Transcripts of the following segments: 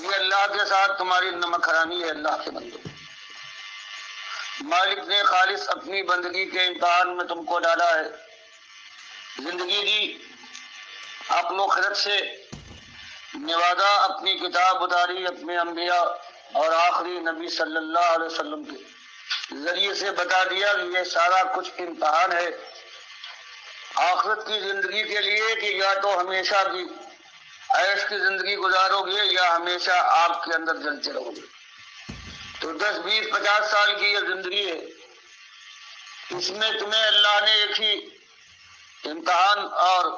یہ اللہ کے ساتھ تمہاری نمک حرامی ہے اللہ کے بندو۔ مالک نے خالص اپنی بندگی کے امتحان میں تم کو ڈالا ہے، زندگی دی، عقل و خرد سے نوازا، اپنی کتاب اتاری، اپنے انبیاء اور آخری نبی صلی اللہ علیہ وسلم کے ذریعے سے بتا دیا کہ یہ سارا کچھ امتحان ہے آخرت کی زندگی کے لیے، کہ یا تو ہمیشہ کی عیش کی زندگی گزارو گے یا ہمیشہ آگ کے اندر جلتے رہو گے۔ تو 10 20 50 سال کی یہ زندگی ہے، اس میں تمہیں اللہ نے ایک ہی امتحان اور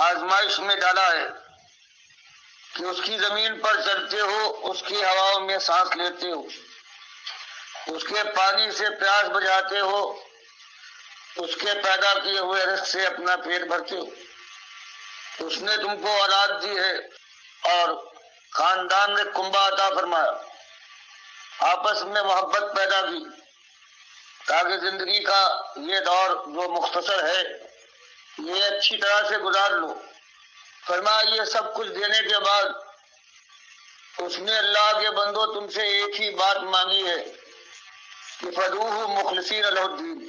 آزمائش میں ڈالا ہے کہ اس کی زمین پر چلتے ہو، اس کی ہواؤں میں سانس لیتے ہو، اس کے پانی سے پیاس بجھاتے ہو، اس کے پیدا کیے ہوئے رزق سے اپنا پیٹ بھرتے ہو۔ اس نے تم کو اولاد دی ہے اور خاندان میں کنبہ عطا فرمایا، آپس میں محبت پیدا کی تاکہ زندگی کا یہ دور جو مختصر ہے یہ اچھی طرح سے گزار لو۔ فرمایا یہ سب کچھ دینے کے بعد اس نے اللہ کے بندو تم سے ایک ہی بات مانگی ہے کہ فدعوہ مخلصین لہ الدین،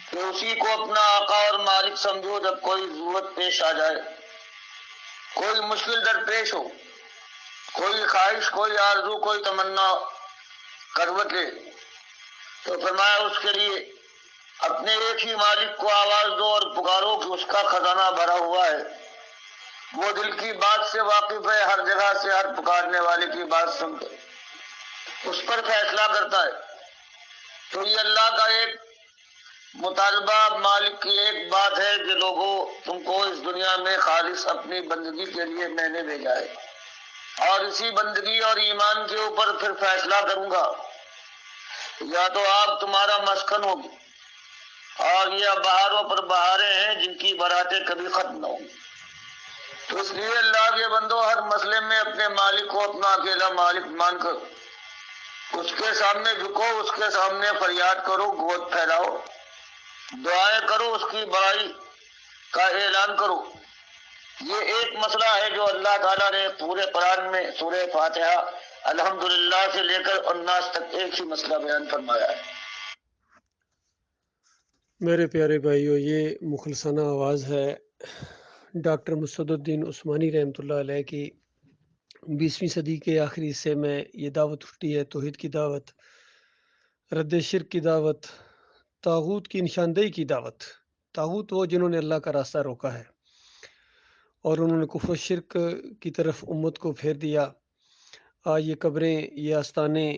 کہ اسی کو اپنا آقا اور مالک سمجھو جب کوئی ضرورت پیش آ جائے، کوئی مشکل درپیش ہو، کوئی خواہش، کوئی آرزو، کوئی تمنا کروٹ لے، تو فرمایا اس کے لیے اپنے ایک ہی مالک کو آواز دو اور پکارو کہ اس کا خزانہ بھرا ہوا ہے، وہ دل کی بات سے واقف ہے، ہر جگہ سے ہر پکارنے والے کی بات سنتے اس پر فیصلہ کرتا ہے۔ تو یہ اللہ کا ایک مطالبہ، مالک کی ایک بات ہے کہ لوگوں تم کو اس دنیا میں خالص اپنی بندگی کے لیے میں نے بھیجا ہے، اور اسی بندگی اور ایمان کے اوپر پھر فیصلہ کروں گا، یا تو آپ تمہارا مسکن ہوگی اور یہ بہاروں پر بہاریں ہیں جن کی براتیں کبھی ختم نہ ہوں۔ تو اس لیے اللہ کے بندو ہر مسئلے میں اپنے مالک کو اپنا اکیلا مالک مان کر اس کے سامنے جھکو، اس کے سامنے فریاد کرو، گود پھیلاؤ، دعائیں کرو، اس کی بڑائی کا اعلان کرو۔ یہ ایک مسئلہ ہے جو اللہ تعالیٰ نے پورے قرآن میں سورہ فاتحہ الحمدللہ سے لے کر الناس تک ایک ہی مسئلہ بیان فرمایا ہے۔ میرے پیارے بھائیو، یہ مخلصانہ آواز ہے ڈاکٹر مسعد الدین عثمانی رحمۃ اللہ علیہ کی 20ویں صدی کے آخری حصے میں یہ دعوت اٹھتی ہے، توحید کی دعوت، رد شرک کی دعوت، طاغوت کی نشاندہی کی دعوت۔ طاغوت وہ جنہوں نے اللہ کا راستہ روکا ہے اور انہوں نے کفر و شرک کی طرف امت کو پھیر دیا۔ یہ قبریں، یہ آستانے،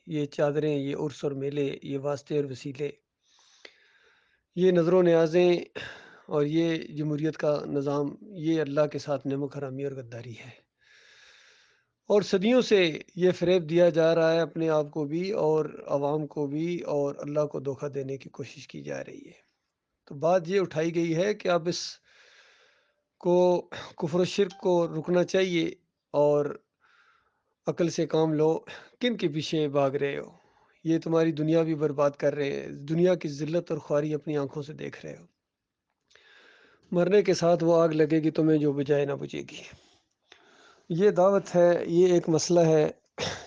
یہ چادریں، یہ عرس اور میلے، یہ واسطے اور وسیلے، یہ نظر و نیازیں اور یہ جمہوریت کا نظام، یہ اللہ کے ساتھ نمک حرامی اور غداری ہے، اور صدیوں سے یہ فریب دیا جا رہا ہے اپنے آپ کو بھی اور عوام کو بھی، اور اللہ کو دھوکہ دینے کی کوشش کی جا رہی ہے۔ تو بات یہ اٹھائی گئی ہے کہ اب اس کو کفر و شرک کو رکنا چاہیے اور عقل سے کام لو۔ کن کے پیچھے بھاگ رہے ہو؟ یہ تمہاری دنیا بھی برباد کر رہے ہیں، دنیا کی ذلت اور خواری اپنی آنکھوں سے دیکھ رہے ہو۔ مرنے کے ساتھ وہ آگ لگے گی تمہیں جو بجھائے نہ بجھے گی۔ یہ دعوت ہے، یہ ایک مسئلہ ہے۔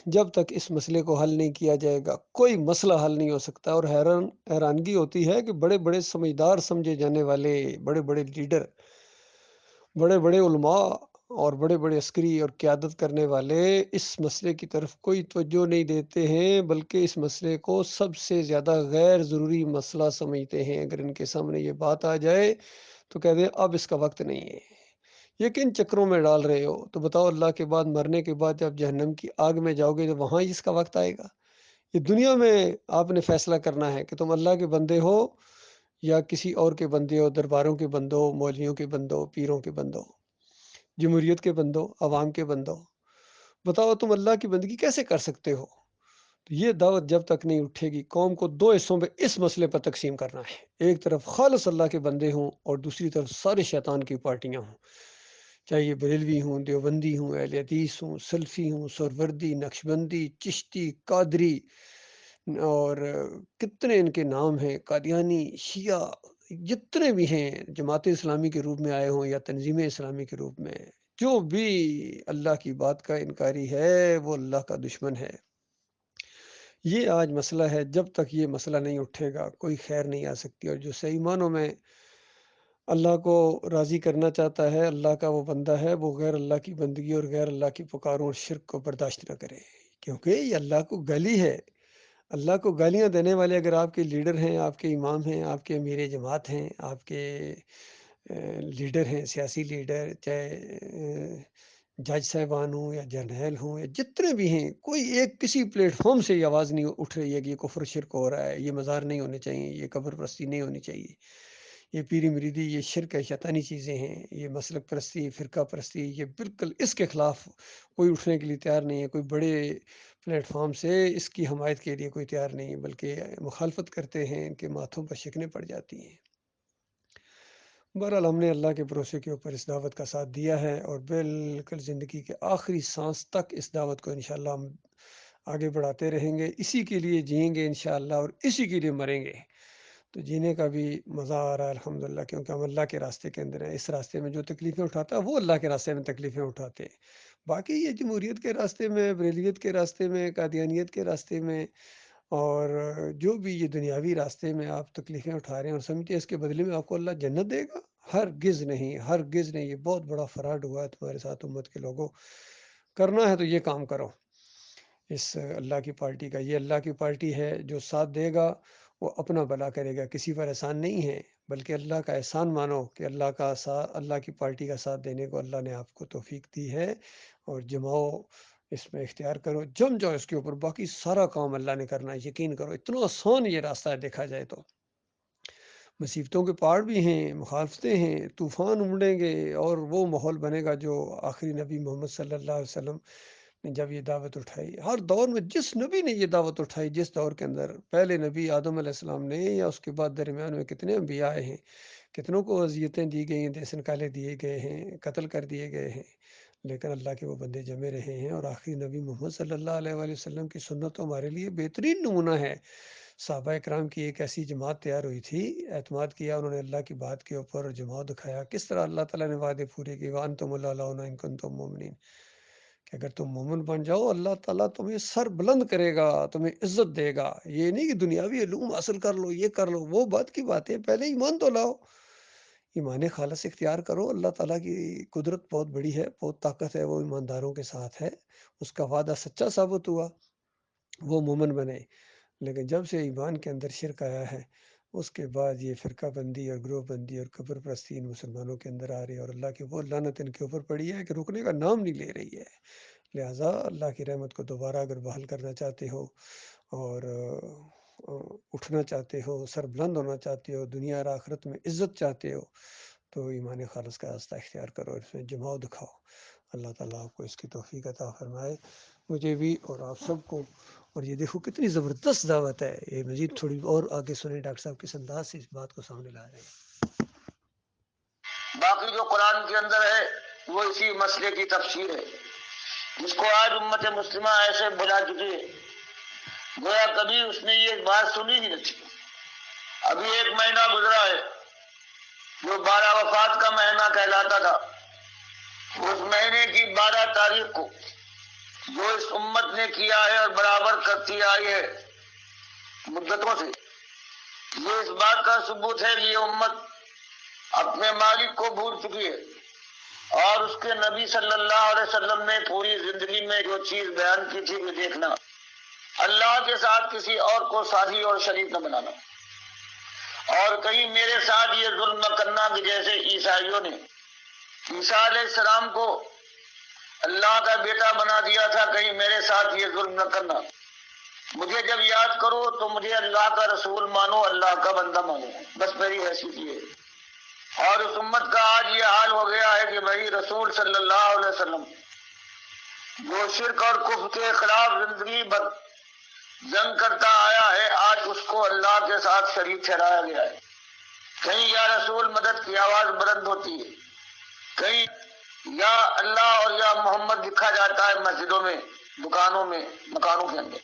جب تک اس مسئلے کو حل نہیں کیا جائے گا کوئی مسئلہ حل نہیں ہو سکتا۔ اور حیرانگی ہوتی ہے کہ بڑے بڑے سمجھدار سمجھے جانے والے بڑے بڑے لیڈر، بڑے بڑے علماء اور بڑے بڑے عسکری اور قیادت کرنے والے اس مسئلے کی طرف کوئی توجہ نہیں دیتے ہیں، بلکہ اس مسئلے کو سب سے زیادہ غیر ضروری مسئلہ سمجھتے ہیں۔ اگر ان کے سامنے یہ بات آ جائے تو کہتے ہیں اب اس کا وقت نہیں ہے۔ یہ کن چکروں میں ڈال رہے ہو؟ تو بتاؤ، اللہ کے بعد، مرنے کے بعد جب جہنم کی آگ میں جاؤ گے تو وہاں اس کا وقت آئے گا؟ یہ دنیا میں آپ نے فیصلہ کرنا ہے کہ تم اللہ کے بندے ہو یا کسی اور کے بندے ہو، درباروں کے بندو، مولویوں کے بندو، پیروں کے بندو، جمہوریت کے بندو، عوام کے بندو۔ بتاؤ تم اللہ کی بندگی کیسے کر سکتے ہو؟ تو یہ دعوت جب تک نہیں اٹھے گی، قوم کو دو حصوں میں اس مسئلے پر تقسیم کرنا ہے۔ ایک طرف خالص اللہ کے بندے ہوں اور دوسری طرف سارے شیطان کی پارٹیاں ہوں، چاہے یہ بریلوی ہوں، دیوبندی ہوں، اہل حدیث ہوں، سلفی ہوں، سہروردی، نقشبندی، چشتی، قادری، اور کتنے ان کے نام ہیں، قادیانی، شیعہ، جتنے بھی ہیں، جماعت اسلامی کے روپ میں آئے ہوں یا تنظیم اسلامی کے روپ میں، جو بھی اللہ کی بات کا انکاری ہے وہ اللہ کا دشمن ہے۔ یہ آج مسئلہ ہے، جب تک یہ مسئلہ نہیں اٹھے گا کوئی خیر نہیں آ سکتی، اور جو صحیح معنوں میں اللہ کو راضی کرنا چاہتا ہے، اللہ کا وہ بندہ ہے، وہ غیر اللہ کی بندگی اور غیر اللہ کی پکاروں اور شرک کو برداشت نہ کرے، کیونکہ یہ اللہ کو گالی ہے۔ اللہ کو گالیاں دینے والے اگر آپ کے لیڈر ہیں، آپ کے امام ہیں، آپ کے امیر جماعت ہیں، آپ کے لیڈر ہیں، سیاسی لیڈر، چاہے جج صاحبان ہوں یا جرنیل ہوں یا جتنے بھی ہیں، کوئی ایک کسی پلیٹ فارم سے یہ آواز نہیں اٹھ رہی ہے کہ یہ کفر شرک ہو رہا ہے، یہ مزار نہیں ہونے چاہیے، یہ قبر پرستی نہیں ہونی چاہیے، یہ پیری مریدی، یہ شرک ہے، شیطانی چیزیں ہیں، یہ مسلک پرستی، فرقہ پرستی، یہ بالکل اس کے خلاف کوئی اٹھنے کے لیے تیار نہیں ہے، کوئی بڑے پلیٹ فارم سے اس کی حمایت کے لیے کوئی تیار نہیں ہے، بلکہ مخالفت کرتے ہیں کہ ماتھوں پر شکنیں پڑ جاتی ہیں۔ بہرحال ہم نے اللہ کے بھروسے کے اوپر اس دعوت کا ساتھ دیا ہے، اور بالکل زندگی کے آخری سانس تک اس دعوت کو انشاءاللہ ہم آگے بڑھاتے رہیں گے، اسی کے لیے جئیں گے انشاءاللہ، اور اسی کے لیے مریں گے۔ تو جینے کا بھی مزہ آ رہا ہے الحمدللہ، کیونکہ ہم اللہ کے راستے کے اندر ہیں۔ اس راستے میں جو تکلیفیں اٹھاتا ہے وہ اللہ کے راستے میں تکلیفیں اٹھاتے ہیں۔ باقی یہ جمہوریت کے راستے میں، بریلیت کے راستے میں، قادیانیت کے راستے میں، اور جو بھی یہ دنیاوی راستے میں آپ تکلیفیں اٹھا رہے ہیں اور سمجھتے ہیں اس کے بدلے میں آپ کو اللہ جنت دے گا، ہرگز نہیں، ہرگز نہیں۔ یہ بہت بڑا فراڈ ہوا ہے تمہارے ساتھ امت کے لوگوں۔ کرنا ہے تو یہ کام کرو، اس اللہ کی پارٹی کا۔ یہ اللہ کی پارٹی ہے، جو ساتھ دے گا وہ اپنا بھلا کرے گا، کسی پر احسان نہیں ہے، بلکہ اللہ کا احسان مانو کہ اللہ کی پارٹی کا ساتھ دینے کو اللہ نے آپ کو توفیق دی ہے، اور جماؤ اس میں اختیار کرو، جم جاؤ اس کے اوپر، باقی سارا کام اللہ نے کرنا ہے، یقین کرو۔ اتنا آسان یہ راستہ ہے دیکھا جائے تو۔ مصیبتوں کے پہاڑ بھی ہیں، مخالفتیں ہیں، طوفان امڑیں گے، اور وہ ماحول بنے گا جو آخری نبی محمد صلی اللہ علیہ وسلم نے جب یہ دعوت اٹھائی، ہر دور میں جس نبی نے یہ دعوت اٹھائی، جس دور کے اندر پہلے نبی آدم علیہ السلام نے، یا اس کے بعد درمیان میں کتنے انبیاء آئے ہیں، کتنوں کو اذیتیں دی گئی ہیں، دیس نکالے دیے گئے ہیں، قتل کر دیے گئے ہیں، لیکن اللہ کے وہ بندے جمے رہے ہیں، اور آخری نبی محمد صلی اللہ علیہ وآلہ وسلم کی سنت تو ہمارے لیے بہترین نمونہ ہے۔ صحابہ اکرام کی ایک ایسی جماعت تیار ہوئی تھی، اعتماد کیا انہوں نے اللہ کی بات کے اوپر، جماعت دکھایا، کس طرح اللہ تعالیٰ نے وعدے پورے کیے، وَأَنْتُمُ الْأَعْلَوْنَ إِن كُنتُم مُؤْمِنِينَ، کہ اگر تم مومن بن جاؤ اللہ تعالیٰ تمہیں سر بلند کرے گا، تمہیں عزت دے گا۔ یہ نہیں کہ دنیاوی علوم حاصل کر لو، یہ کر لو، وہ بات کی بات ہے، پہلے ایمان تو لاؤ، ایمان خالص اختیار کرو۔ اللہ تعالیٰ کی قدرت بہت بڑی ہے، بہت طاقت ہے، وہ ایمانداروں کے ساتھ ہے، اس کا وعدہ سچا ثابت ہوا، وہ مومن بنے۔ لیکن جب سے ایمان کے اندر شرک آیا ہے، اس کے بعد یہ فرقہ بندی اور گروہ بندی اور قبر پرستی ان مسلمانوں کے اندر آ رہی ہے، اور اللہ کی وہ لعنت ان کے اوپر پڑی ہے کہ رکنے کا نام نہیں لے رہی ہے۔ لہٰذا اللہ کی رحمت کو دوبارہ اگر بحال کرنا چاہتے ہو، اور اٹھنا چاہتے ہو، سر بلند ہونا چاہتے ہو، دنیا اور آخرت میں عزت چاہتے ہو، تو ایمان خالص کا راستہ اختیار کرو، اس میں جماؤ دکھاؤ۔ اللہ تعالیٰ آپ کو اس کی توفیق عطا فرمائے، مجھے بھی اور آپ سب کو۔ اور یہ دیکھو کتنی زبردست دعوت ہے، یہ مزید تھوڑی اور آگے سنیں، ڈاکٹر صاحب کس انداز سے اس بات کو سامنے لا رہے ہیں۔ باقی جو قرآن کے اندر ہے وہ اسی مسئلے کی تفسیر ہے، جس کو آج امت مسلمہ ایسے بھلا چکی ہے گویا کبھی اس نے یہ بات سنی ہی نہیں تھی۔ ابھی ایک مہینہ گزرا ہے جو 12 وفات کا مہینہ کہلاتا تھا، اس مہینے کی 12 تاریخ کو جو اس امت نے کیا ہے اور برابر کرتی آئی ہے مدتوں سے، یہ اس بات کا ثبوت ہے کہ یہ امت اپنے مالک کو بھول چکی ہے، اور اس کے نبی صلی اللہ علیہ وسلم نے پوری زندگی میں جو چیز بیان کی تھی کہ دیکھنا، اللہ کے ساتھ کسی اور کو ساتھی اور شریک نہ بنانا، اور کہیں میرے ساتھ یہ ظلم نہ کرنا کہ جیسے عیسائیوں نے عیسیٰ علیہ السلام کو اللہ کا بیٹا بنا دیا تھا، کہیں میرے ساتھ یہ ظلم نہ کرنا۔ مجھے جب یاد کرو تو مجھے اللہ کا رسول مانو، اللہ کا بندہ مانو، بس میری حیثیت یہ ہے۔ اور اس امت کا آج یہ حال ہو گیا ہے کہ بھائی رسول صلی اللہ علیہ وسلم جو شرک اور کفر کے خلاف زندگی بھر جنگ کرتا آیا ہے، آج اس کو اللہ کے ساتھ شریک ٹھہرایا گیا ہے۔ کہیں یا رسول مدد کی آواز بلند ہوتی ہے، کہیں یا اللہ اور یا محمد لکھا جاتا ہے مسجدوں میں، دکانوں میں، مکانوں کے اندر۔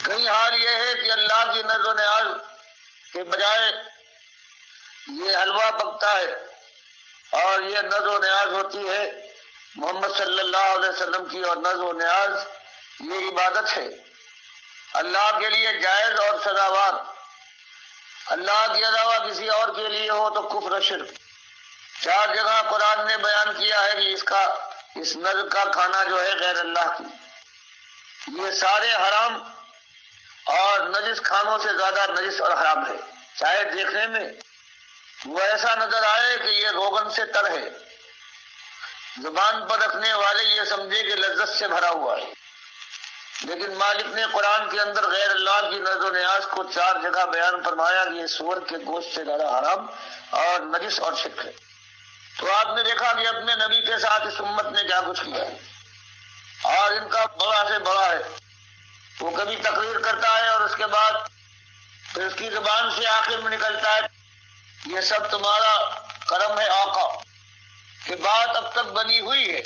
کہیں حال یہ ہے کہ اللہ کی نظر و نیاز کے بجائے یہ حلوہ پکتا ہے، اور یہ نظر و نیاز ہوتی ہے محمد صلی اللہ علیہ وسلم کی اور نذر و نیاز یہ عبادت ہے، اللہ کے لیے جائز اور سزاوار۔ اللہ کے علاوہ کسی اور کے لیے ہو تو کفر و شرک۔ 4 جگہ قرآن نے بیان کیا ہے کہ اس نذر کا کھانا جو ہے غیر اللہ کی، یہ سارے حرام اور نجس کھانوں سے زیادہ نجس اور حرام ہے، چاہے دیکھنے میں وہ ایسا نظر آئے کہ یہ روغن سے تر ہے، زبان پر رکھنے والے یہ سمجھے کہ لذت سے بھرا ہوا ہے، لیکن مالک نے قرآن کے اندر غیر اللہ کی نذر و نیاز کو 4 جگہ بیان فرمایا کہ یہ سور کے گوشت سے زیادہ حرام اور نجس اور شرک ہے۔ تو آپ نے دیکھا کہ اپنے نبی کے ساتھ اس امت نے کیا کچھ کیا ہے، اور ان کا بڑا سے بڑا ہے۔ وہ کبھی تقریر کرتا ہے اور اس کے بعد پھر اس کی زبان سے آخر میں نکلتا ہے یہ سب تمہارا کرم ہے آقا، کہ بات اب تک بنی ہوئی ہے،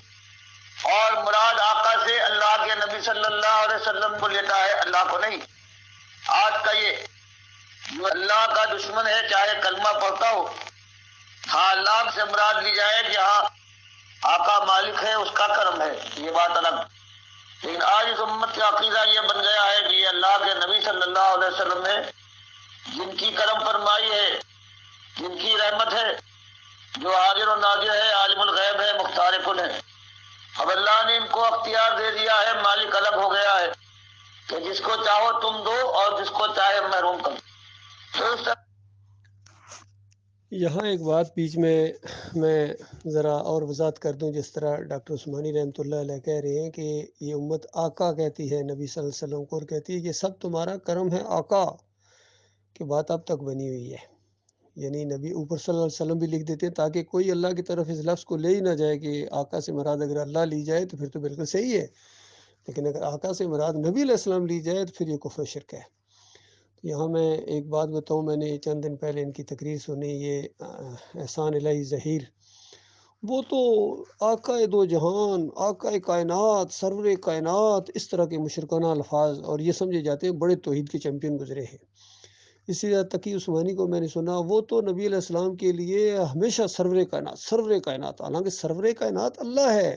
اور مراد آقا سے اللہ کے نبی صلی اللہ علیہ وسلم کو لیتا ہے، اللہ کو نہیں۔ آج کا یہ جو اللہ کا دشمن ہے چاہے کلمہ پڑھتا ہو، ہاں اللہ سے مراد لی جائے کہ ہاں آقا مالک ہے، اس کا کرم ہے، یہ بات الگ۔ لیکن آج اس امت کا عقیدہ یہ بن گیا ہے کہ یہ اللہ کے نبی صلی اللہ علیہ وسلم نے جن کی کرم فرمائی ہے، جن کی رحمت ہے، جو حاضر و ناظر ہے، عالم الغیب ہے، مختار کن ہے، اب اللہ نے ان کو اختیار دے دیا ہے، مالک الگ ہو گیا ہے کہ جس کو چاہو تم دو اور جس کو چاہے محروم کرو۔ تو اس طرح یہاں ایک بات بیچ میں ذرا اور وضاحت کر دوں، جس طرح ڈاکٹر عثمانی رحمۃ اللہ علیہ کہہ رہے ہیں کہ یہ امت آقا کہتی ہے نبی صلی اللہ علیہ وسلم کو، اور کہتی ہے یہ سب تمہارا کرم ہے آقا، کہ بات اب تک بنی ہوئی ہے۔ یعنی نبی اوپر صلی اللہ علیہ وسلم بھی لکھ دیتے ہیں تاکہ کوئی اللہ کی طرف اس لفظ کو لے ہی نہ جائے کہ آقا سے مراد اگر اللہ لی جائے تو پھر تو بالکل صحیح ہے، لیکن اگر آقا سے مراد نبی علیہ السلام لی جائے تو پھر یہ کفر و شرک ہے۔ یہاں میں ایک بات بتاؤں، میں نے چند دن پہلے ان کی تقریر سنی، یہ احسان الہی ظہیر، وہ تو آقا دو جہان، آقا کائنات، سرور کائنات، اس طرح کے مشرکانہ الفاظ، اور یہ سمجھے جاتے ہیں بڑے توحید کے چیمپئن گزرے ہیں۔ اسی طرح تقی عثمانی کو میں نے سنا، وہ تو نبی علیہ السلام کے لیے ہمیشہ سرور کائنات، سرور کائنات، حالانکہ سرور کائنات اللہ ہے،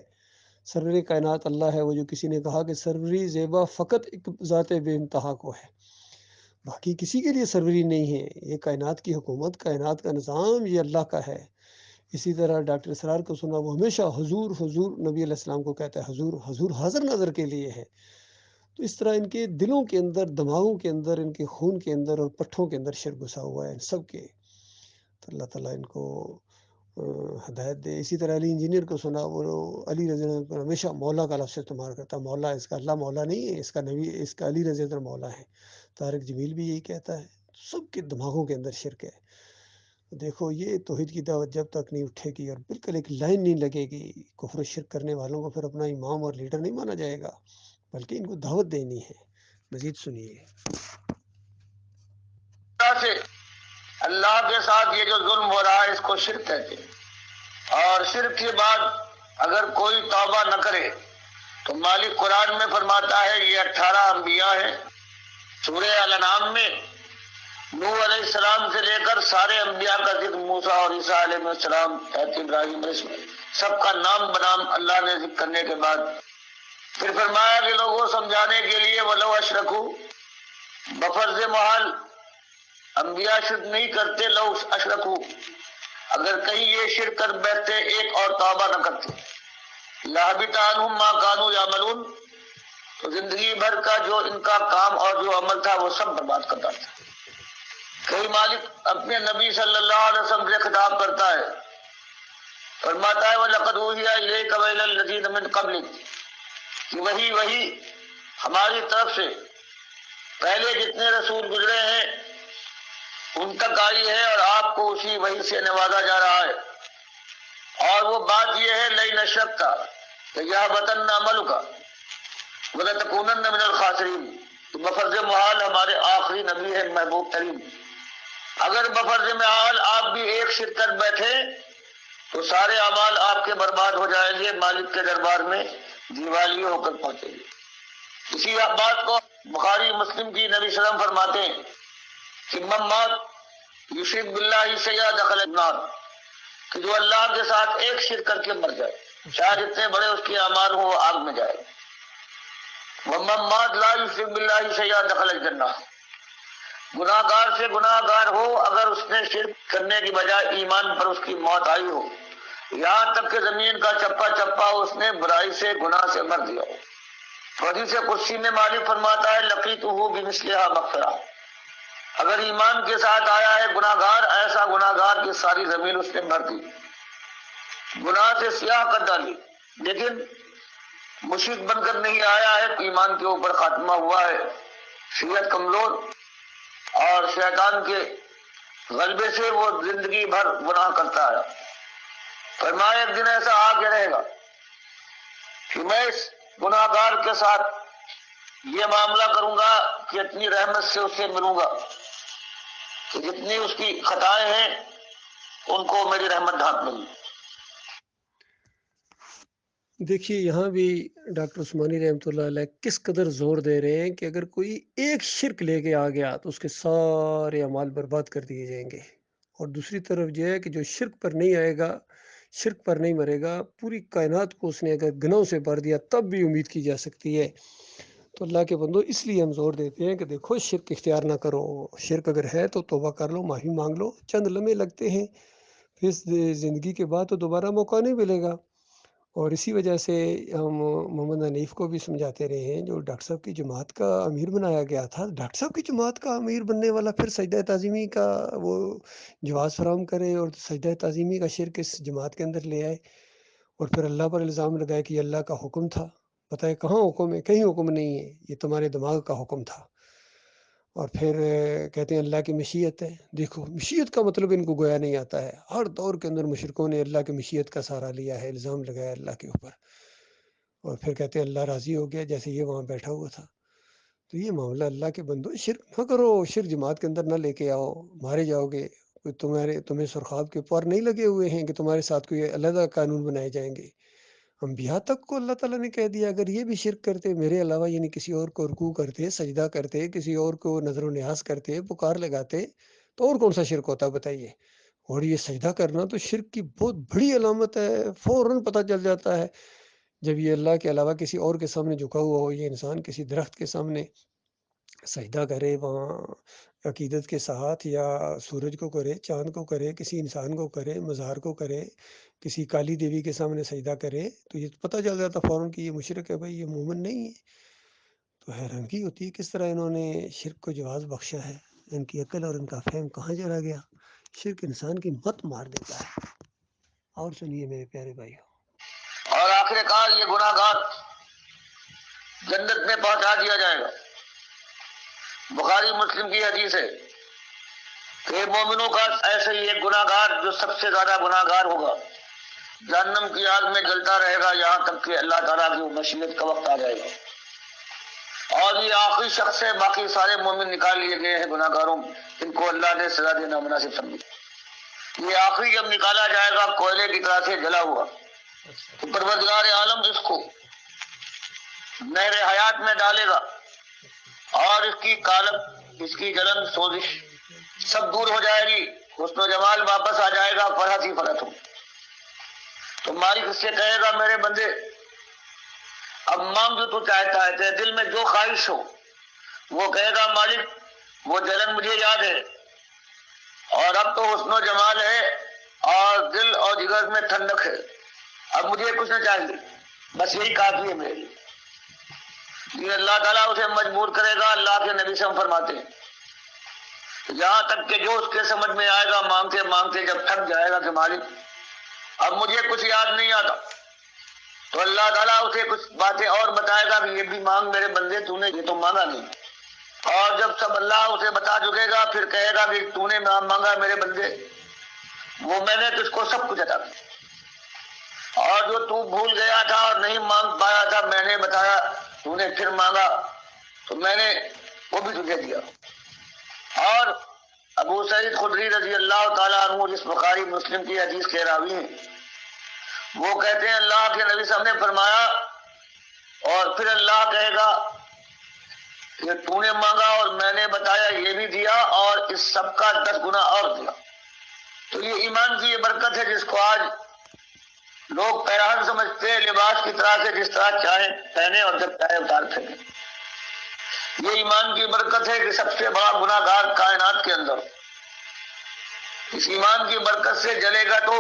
سرور کائنات اللہ ہے۔ وہ جو کسی نے کہا کہ سروری زیبا فقط ایک ذات بے انتہا کو ہے، باقی کسی کے لیے سروری نہیں ہے، یہ کائنات کی حکومت، کائنات کا نظام یہ اللہ کا ہے۔ اسی طرح ڈاکٹر اسرار کو سنا، وہ ہمیشہ حضور حضور نبی علیہ السلام کو کہتا ہے، حضور حضور حاضر نظر کے لیے ہے۔ تو اس طرح ان کے دلوں کے اندر، دماغوں کے اندر، ان کے خون کے اندر اور پٹھوں کے اندر شرک گھسا ہوا ہے ان سب کے، تو اللہ تعالیٰ ان کو ہدایت دے۔ اسی طرح علی انجینئر کو سنا، وہ علی رضی اللہ عنہ پر ہمیشہ مولا کا لفظ استعمال کرتا ہے، مولا، اس کا اللہ مولا نہیں ہے، اس کا نبی، اس کا علی رضی اللہ عنہ مولا ہے۔ طارق جمیل بھی یہی کہتا ہے، سب کے دماغوں کے اندر شرک ہے۔ دیکھو یہ توحید کی دعوت جب تک نہیں اٹھے گی اور بالکل ایک لائن نہیں لگے گی، کفر و شرک کرنے والوں کو پھر اپنا امام اور لیڈر نہیں مانا جائے گا، بلکہ ان کو دعوت دینی ہے۔ مزید سنیے۔ سے اللہ کے ساتھ یہ جو ظلم ہو رہا ہے اس کو شرک کہتے ہیں، اور شرک کے بعد اگر کوئی توبہ نہ کرے تو مالک قرآن میں فرماتا ہے، یہ 18 انبیاء ہیں سورہ الانعام میں، نوح علیہ السلام سے لے کر سارے انبیاء کا ذکر، موسیٰ اور عیسیٰ علیہ السلام، حضرت ابراہیم علیہ السلام، سب کا نام بنام اللہ نے ذکر کرنے کے بعد پھر فرمایا کہ لوگوں سمجھانے کے لیے وَلَوْ أَشْرَكُوا، بفرض محال انبیاء شرک نہیں کرتے، لو اشرکو، اگر کہیں یہ شرک کر بیٹھتے ایک اور توبہ نہ کرتے، لَحَبِطَ عَنْهُمْ مَا كَانُوا يَعْمَلُونَ، تو زندگی بھر کا جو ان کا کام اور جو عمل تھا وہ سب برباد کر ڈالتا۔ کئی مالک اپنے نبی صلی اللہ علیہ وسلم سے خطاب کرتا ہے، فرماتا ہے وَلَقَدْ أُوحِيَ إِلَيْكَ وَإِلَى الَّذِينَ مِن قَبْلِكَ، کہ وہی ہماری طرف سے پہلے جتنے رسول گزرے ہیں ان تک آئی ہے، اور آپ کو اسی وحی سے نوازا جا رہا ہے۔ اور وہ بات یہ ہے لَئِنْ أَشْرَكْتَ لَيَحْبَطَنَّ عَمَلُكَ وَلَتَكُونَنَّ مِنَ الْخَاسِرِينَ، تو بفرض محال ہمارے آخری نبی ہے محبوب ترین، اگر بفرض محال آپ بھی ایک شرک کر بیٹھے تو سارے اعمال آپ کے برباد ہو جائیں گے، مالک کے دربار میں دیوالی ہو کر پہنچیں گے۔ اسی بات کو بخاری مسلم کی نبی صلی اللہ علیہ وسلم فرماتے ہیں کہ من مات یشرک باللہ شیئا دخل النار، کہ جو اللہ کے ساتھ ایک شرک کر کے مر جائے چاہے جتنے بڑے اس کے اعمال ہوں وہ آگ میں جائے. وَمَن مَّاتَ لَا يُشْرِكْ بِاللَّهِ شَيْئًا دَخَلَ الْجَنَّةَ. گناہ گار سے گناہ گار ہو، اگر اس نے شرک کرنے کی بجائے ایمان پر اس کی موت آئی ہو، یہاں تک کہ زمین کا چپا چپا اس نے برائی سے گناہ سے مر دیا ہو. حدیث قدسی میں مالک فرماتا ہے لقیتہ بمثلھا مغفرہ. اگر ایمان کے ساتھ آیا ہے گناہ گار، ایسا گناہ گار کہ ساری زمین اس نے بھر دی، گناہ سے سیاہ کر ڈالی، لیکن مشرک بن کر نہیں آیا ہے، ایمان کے اوپر خاتمہ ہوا ہے، صحت کمزور اور شیطان کے غلبے سے وہ زندگی بھر گناہ کرتا ہے. فرمایا ایک دن ایسا آ کے رہے گا کہ میں اس گناہ گار کے ساتھ یہ معاملہ کروں گا کہ اتنی رحمت سے اسے ملوں گا کہ جتنی اس کی خطائیں ہیں ان کو میری رحمت ڈھانپ لوں گی. دیکھیے یہاں بھی ڈاکٹر عثمانی رحمۃ اللہ علیہ کس قدر زور دے رہے ہیں کہ اگر کوئی ایک شرک لے کے آ گیا تو اس کے سارے اعمال برباد کر دیے جائیں گے. اور دوسری طرف یہ ہے کہ جو شرک پر نہیں آئے گا، شرک پر نہیں مرے گا، پوری کائنات کو اس نے اگر گناہوں سے بھر دیا تب بھی امید کی جا سکتی ہے. تو اللہ کے بندو اس لیے ہم زور دیتے ہیں کہ دیکھو شرک اختیار نہ کرو. شرک اگر ہے تو توبہ کر لو، معافی مانگ لو. چند لمحے لگتے ہیں، پھر زندگی کے بعد تو دوبارہ موقع نہیں ملے گا. اور اسی وجہ سے ہم محمد حنیف کو بھی سمجھاتے رہے ہیں، جو ڈاکٹر صاحب کی جماعت کا امیر بنایا گیا تھا، ڈاکٹر صاحب کی جماعت کا امیر بننے والا پھر سجدہ تعظیمی کا وہ جواز فراہم کرے اور سجدہ تعظیمی کا شرک اس جماعت کے اندر لے آئے اور پھر اللہ پر الزام لگائے کہ یہ اللہ کا حکم تھا. بتائے کہاں حکم ہے؟ کہیں حکم نہیں ہے، یہ تمہارے دماغ کا حکم تھا. اور پھر کہتے ہیں اللہ کی مشیت ہے. دیکھو مشیت کا مطلب ان کو گویا نہیں آتا ہے. ہر دور کے اندر مشرکوں نے اللہ کی مشیت کا سہارا لیا ہے، الزام لگایا اللہ کے اوپر، اور پھر کہتے ہیں اللہ راضی ہو گیا جیسے یہ وہاں بیٹھا ہوا تھا. تو یہ معاملہ اللہ کے بندو شرک نہ کرو، شرک جماعت کے اندر نہ لے کے آؤ، مارے جاؤ گے. تمہیں سرخاب کے پر نہیں لگے ہوئے ہیں کہ تمہارے ساتھ کوئی علیحدہ قانون بنائے جائیں گے. انبیاء تک کو اللہ تعالیٰ نے کہہ دیا اگر یہ بھی شرک کرتے، میرے علاوہ یعنی کسی اور کو رکوع کرتے، سجدہ کرتے، کسی اور کو نظر و نیاز کرتے، پکار لگاتے، تو اور کون سا شرک ہوتا بتائیے. اور یہ سجدہ کرنا تو شرک کی بہت بڑی علامت ہے، فوراً پتہ چل جاتا ہے جب یہ اللہ کے علاوہ کسی اور کے سامنے جھکا ہوا ہو. یہ انسان کسی درخت کے سامنے سجدہ کرے وہاں عقیدت کے ساتھ، یا سورج کو کرے، چاند کو کرے، کسی انسان کو کرے، مزار کو کرے، کسی کالی دیوی کے سامنے سجدہ کرے، تو یہ پتہ چل جاتا فوراً کہ یہ مشرک ہے، بھائی یہ مومن نہیں ہے. تو حیرانگی ہوتی ہے کس طرح انہوں نے شرک کو جواز بخشا ہے. ان کی عقل اور ان کا فہم کہاں چلا گیا. شرک انسان کی مت مار دیتا ہے. اور سنیے میرے پیارے بھائیو، اور آخر کار یہ گناہ گار جنت میں پہنچا دیا جائے گا. بخاری مسلم کی حدیث ہے کہ مومنوں کا ایسے ہی ایک گناہ گار جو سب سے زیادہ گناہ گار ہوگا جہنم کی آگ میں جلتا رہے گا یہاں تک کہ اللہ تعالیٰ کی مشیت کا وقت آ جائے گا. اور یہ آخری شخص ہے، باقی سارے مومن نکال لیے گئے ہیں گناہ گاروں، ان کو اللہ نے سزا دینا مناسب سمجھا. یہ آخری جب نکالا جائے گا کوئلے کی طرح سے جلا ہوا، تو پروردگار عالم اس کو نہر حیات میں ڈالے گا اور اس کی کالب، اس کی جلن، سوزش سب دور ہو جائے گی، حسن و جمال واپس آ جائے گا، فرحت ہی فرحت ہو. تو مالک اس سے کہے گا میرے بندے اب مانگ جو تو چاہتا ہے، تیرے دل میں جو خواہش ہو. وہ کہے گا مالک وہ جلن مجھے یاد ہے، اور اب تو حسن و جمال ہے اور دل اور جگر میں ٹھنڈک ہے، اب مجھے کچھ نہ چاہیے، بس یہی کافی ہے میرے لیے. یہ اللہ تعالیٰ اسے مجبور کرے گا. اللہ کے نبی سے ہم فرماتے ہیں یہاں تک کہ جو اس کے سمجھ میں آئے گا مانگتے مانگتے جب تھک جائے گا کہ مالک اب مجھے کچھ یاد نہیں آتا، تو اللہ تعالیٰ اسے کچھ باتیں اور بتائے گا کہ یہ بھی مانگ میرے بندے، تو نے یہ تو مانگا نہیں. اور جب سب اللہ اسے بتا چکے گا پھر کہے گا کہ تو نے مانگا میرے بندے، وہ میں نے تجھ کو سب کچھ عطا کیا، اور جو تو بھول گیا تھا اور نہیں مانگ پایا تھا میں نے بتایا، تو نے پھر مانگا تو میں نے وہ بھی تجھے دیا. اور ابو سعید خدری رضی اللہ تعالیٰ عنہ جس بخاری مسلم کی حدیث کے راوی ہیں، وہ کہتے ہیں اللہ کے نبی صاحب نے فرمایا اور پھر اللہ کہے گا کہ تو نے مانگا اور میں نے بتایا یہ بھی دیا اور اس سب کا 10 گنا اور دیا. تو یہ ایمان کی یہ برکت ہے جس کو آج لوگ پیراہن سمجھتے ہیں لباس کی طرح سے جس طرح چاہے پہنے اور جب چاہے اتار پھینکے. یہ ایمان کی برکت ہے کہ سب سے بڑا گناہ گار کائنات کے اندر اس ایمان کی برکت سے جلے گا تو،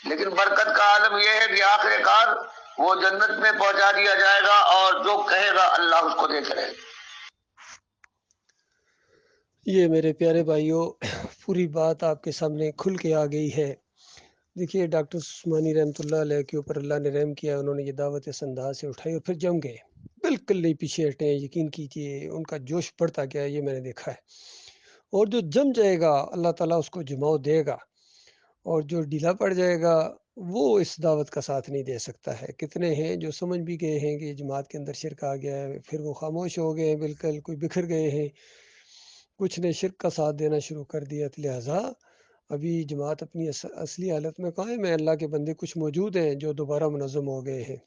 لیکن برکت کا عالم یہ ہے کہ آخر کار وہ جنت میں پہنچا دیا جائے گا اور جو کہے گا اللہ اس کو دیکھ رہے گا. یہ میرے پیارے بھائیوں پوری بات آپ کے سامنے کھل کے آ گئی ہے. دیکھیے ڈاکٹر عثمانی رحمۃ اللہ علیہ کے اوپر اللہ نے رحم کیا، انہوں نے یہ دعوت اس انداز سے اٹھائی اور پھر جم گئے، بالکل نہیں پیچھے ہٹے. یقین کیجیے ان کا جوش بڑھتا گیا، یہ میں نے دیکھا ہے. اور جو جم جائے گا اللہ تعالیٰ اس کو جماؤ دے گا، اور جو ڈھیلا پڑ جائے گا وہ اس دعوت کا ساتھ نہیں دے سکتا ہے. کتنے ہیں جو سمجھ بھی گئے ہیں کہ جماعت کے اندر شرک آ گیا ہے، پھر وہ خاموش ہو گئے ہیں، بالکل کوئی بکھر گئے ہیں، کچھ نے شرک کا ساتھ دینا شروع کر دیا. لہٰذا ابھی جماعت اپنی اصلی حالت میں قائم ہے. اللہ کے بندے کچھ موجود ہیں جو دوبارہ منظم ہو گئے ہیں.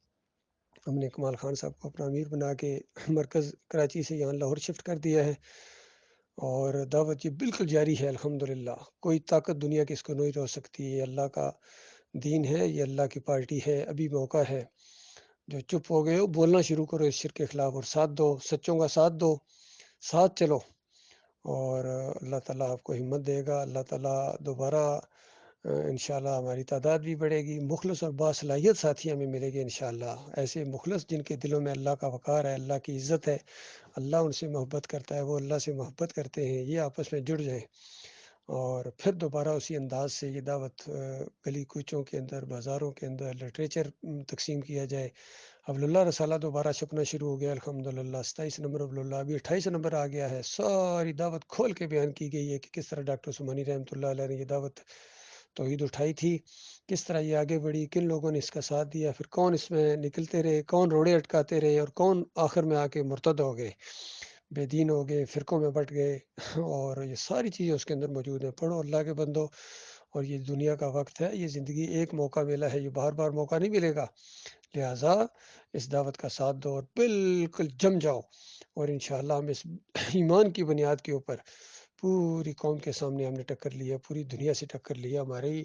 ہم نے کمال خان صاحب کو اپنا امیر بنا کے مرکز کراچی سے یہاں لاہور شفٹ کر دیا ہے، اور دعوت یہ بالکل جاری ہے. الحمدللہ کوئی طاقت دنیا کی اس کو نہیں روک سکتی. یہ اللہ کا دین ہے، یہ اللہ کی پارٹی ہے. ابھی موقع ہے، جو چپ ہو گئے ہو بولنا شروع کرو اس شرک کے خلاف، اور ساتھ دو، سچوں کا ساتھ دو، ساتھ چلو، اور اللہ تعالیٰ آپ کو ہمت دے گا. اللہ تعالیٰ دوبارہ انشاءاللہ ہماری تعداد بھی بڑھے گی، مخلص اور باصلاحیت ساتھی ہمیں ملے گے انشاءاللہ. ایسے مخلص جن کے دلوں میں اللہ کا وقار ہے، اللہ کی عزت ہے، اللہ ان سے محبت کرتا ہے، وہ اللہ سے محبت کرتے ہیں. یہ آپس میں جڑ جائیں اور پھر دوبارہ اسی انداز سے یہ دعوت گلی کوچوں کے اندر، بازاروں کے اندر لٹریچر تقسیم کیا جائے. حبل اللہ رسالہ دوبارہ چھپنا شروع ہو گیا الحمدللہ. 27 نمبر حبل اللہ، ابھی 28 نمبر آ گیا ہے. ساری دعوت کھول کے بیان کی گئی ہے کہ کس طرح ڈاکٹر عثمانی رحمۃ اللہ علیہ نے یہ دعوت توحید اٹھائی تھی، کس طرح یہ آگے بڑھی، کن لوگوں نے اس کا ساتھ دیا، پھر کون اس میں نکلتے رہے، کون روڑے اٹکاتے رہے، اور کون آخر میں آ کے مرتد ہو گئے، بے دین ہو گئے، فرقوں میں بٹ گئے. اور یہ ساری چیزیں اس کے اندر موجود ہیں. پڑھو اللہ کے بندو. اور یہ دنیا کا وقت ہے، یہ زندگی ایک موقع ملا ہے، یہ بار بار موقع نہیں ملے گا. لہٰذا اس دعوت کا ساتھ دو اور بالکل جم جاؤ، اور انشاءاللہ ہم اس ایمان کی بنیاد کے اوپر پوری قوم کے سامنے ہم نے ٹکر لیا، پوری دنیا سے ٹکر لیا. ہماری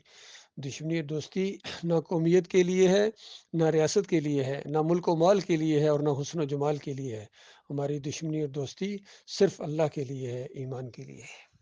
دشمنی دوستی نہ قومیت کے لیے ہے، نہ ریاست کے لیے ہے، نہ ملک و مال کے لیے ہے، اور نہ حسن و جمال کے لیے ہے. ہماری دشمنی اور دوستی صرف اللہ کے لیے ہے، ایمان کے لیے ہے.